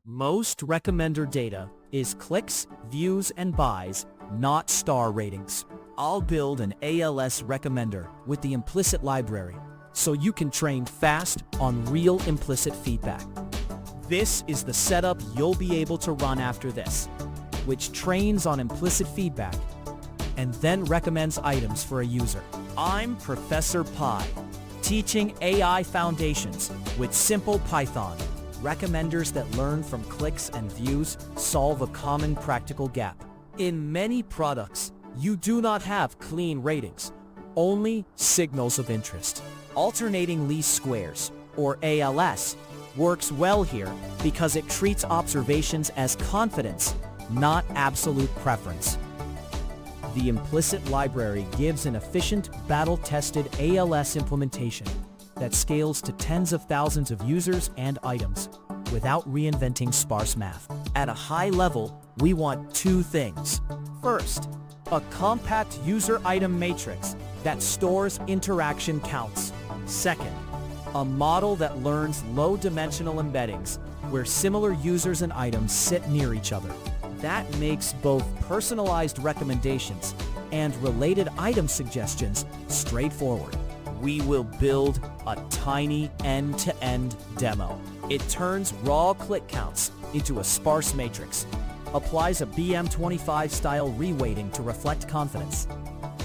Most recommender data is clicks, views, and buys, not star ratings. I'll build an ALS recommender with the implicit library, so you can train fast on real implicit feedback. This is the setup you'll be able to run after this, which trains on implicit feedback and then recommends items for a user. I'm Professor Pi, teaching AI foundations with simple Python. Recommenders that learn from clicks and views solve a common practical gap. In many products, you do not have clean ratings, only signals of interest. Alternating least squares, or ALS, works well here because it treats observations as confidence, not absolute preference. The implicit library gives an efficient, battle-tested ALS implementation that scales to tens of thousands of users and items without reinventing sparse math. At a high level, we want two things. First, a compact user item matrix that stores interaction counts. Second, a model that learns low-dimensional embeddings where similar users and items sit near each other. That makes both personalized recommendations and related item suggestions straightforward. We will build a tiny end-to-end demo. It turns raw click counts into a sparse matrix, applies a BM25 style reweighting to reflect confidence,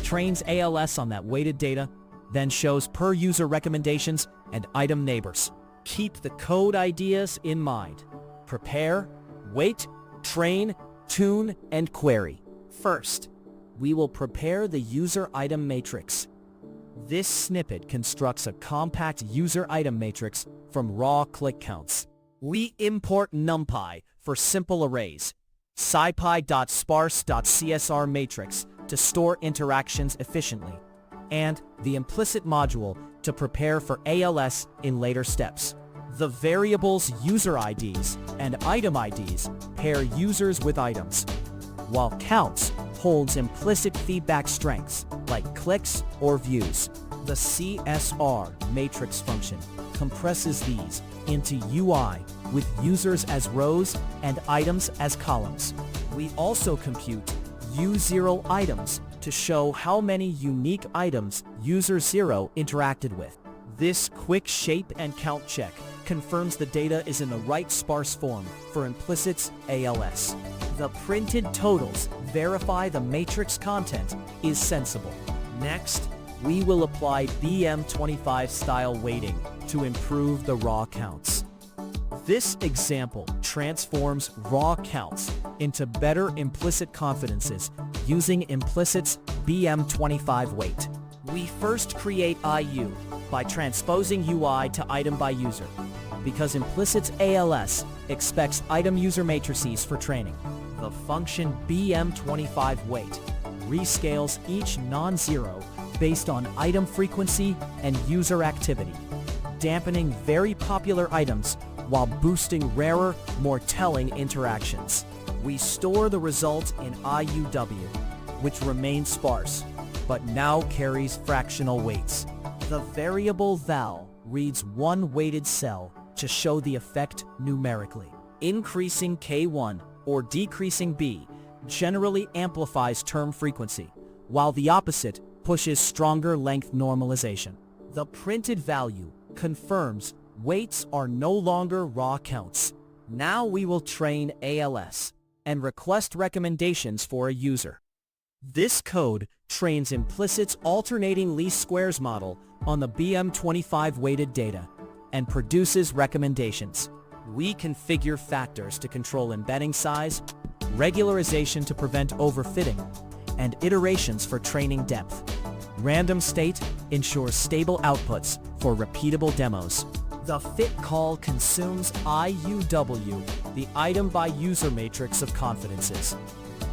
trains ALS on that weighted data, then shows per user recommendations and item neighbors. Keep the code ideas in mind. Prepare, wait, train, tune, and query. First, we will prepare the user item matrix. This snippet constructs a compact user item matrix from raw click counts. We import numpy for simple arrays, scipy.sparse.csr matrix to store interactions efficiently, and the implicit module to prepare for ALS in later steps. The variables user IDs and item IDs pair users with items, while counts holds implicit feedback strengths like clicks or views. The CSR matrix function compresses these into UI with users as rows and items as columns. We also compute U0 items to show how many unique items user 0 interacted with. This quick shape and count check confirms the data is in the right sparse form for implicit's ALS. The printed totals verify the matrix content is sensible. Next, we will apply BM25 style weighting to improve the raw counts. This example transforms raw counts into better implicit confidences using implicit's BM25 weight. We first create IU by transposing UI to item by user, because implicit's ALS expects item user matrices for training. The function BM25 weight rescales each non-zero based on item frequency and user activity, dampening very popular items while boosting rarer, more telling interactions. We store the result in IUW, which remains sparse, but now carries fractional weights. The variable val reads one weighted cell to show the effect numerically. Increasing K1 or decreasing B generally amplifies term frequency, while the opposite pushes stronger length normalization. The printed value confirms weights are no longer raw counts. Now we will train ALS and request recommendations for a user. This code trains implicit's alternating least squares model on the BM25 weighted data and produces recommendations. We configure factors to control embedding size, regularization to prevent overfitting, and iterations for training depth. Random state ensures stable outputs for repeatable demos. The fit call consumes IUW, the item by user matrix of confidences.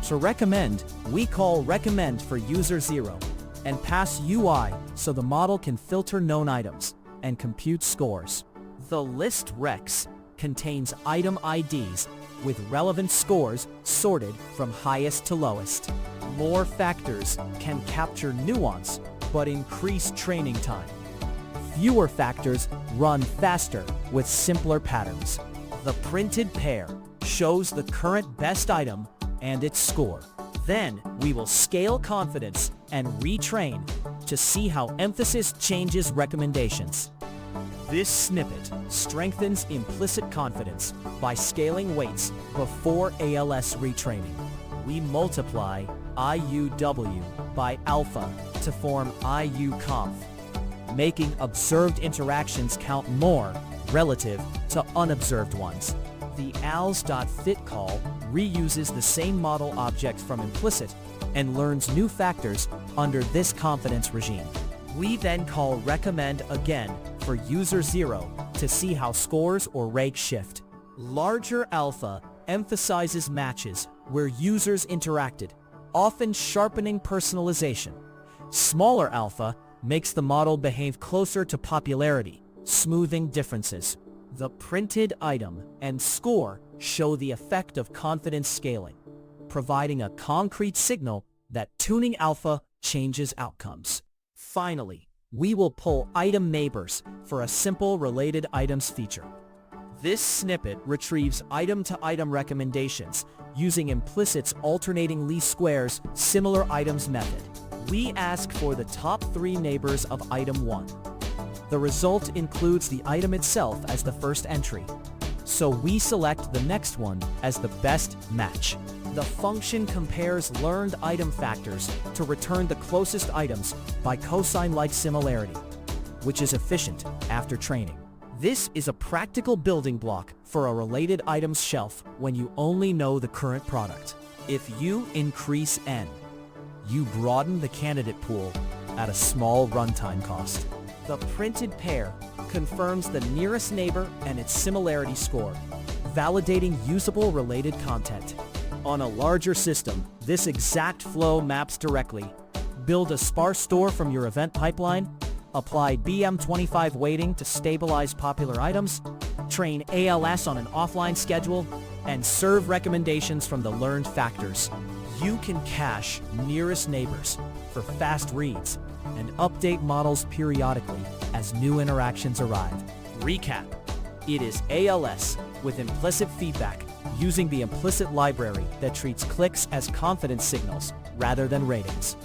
To recommend, we call recommend for user 0 and pass UI so the model can filter known items and compute scores. The list rex contains item IDs with relevant scores sorted from highest to lowest. More factors can capture nuance but increase training time. Fewer factors run faster with simpler patterns. The printed pair shows the current best item and its score. Then we will scale confidence and retrain to see how emphasis changes recommendations. This snippet strengthens implicit confidence by scaling weights before ALS retraining. We multiply IUW by alpha to form IUconf, making observed interactions count more relative to unobserved ones. The als.fit call reuses the same model object from implicit and learns new factors under this confidence regime. We then call recommend again for user 0 to see how scores or rank shift. Larger alpha emphasizes matches where users interacted, often sharpening personalization. Smaller alpha makes the model behave closer to popularity, smoothing differences. The printed item and score show the effect of confidence scaling, providing a concrete signal that tuning alpha changes outcomes. Finally, we will pull item neighbors for a simple related items feature. This snippet retrieves item-to-item recommendations using Implicit's AlternatingLeastSquares similar items method. We ask for the top 3 neighbors of item 1. The result includes the item itself as the first entry, so we select the next one as the best match. The function compares learned item factors to return the closest items by cosine-like similarity, which is efficient after training. This is a practical building block for a related items shelf when you only know the current product. If you increase n, you broaden the candidate pool at a small runtime cost. The printed pair confirms the nearest neighbor and its similarity score, validating usable related content. On a larger system, this exact flow maps directly. Build a sparse store from your event pipeline, apply BM25 weighting to stabilize popular items, train ALS on an offline schedule, and serve recommendations from the learned factors. You can cache nearest neighbors for fast reads and update models periodically as new interactions arrive. Recap: it is ALS with implicit feedback using the implicit library that treats clicks as confidence signals rather than ratings.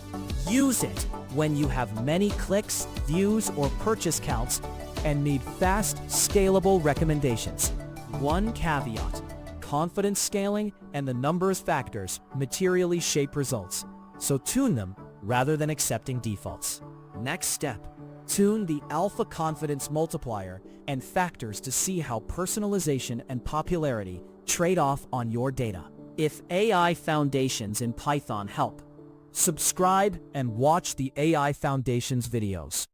Use it when you have many clicks, views, or purchase counts and need fast, scalable recommendations. One caveat: confidence scaling and the numbers factors materially shape results, so tune them rather than accepting defaults. Next step: tune the alpha confidence multiplier and factors to see how personalization and popularity trade off on your data. If AI foundations in Python help, subscribe and watch the AI Foundations videos.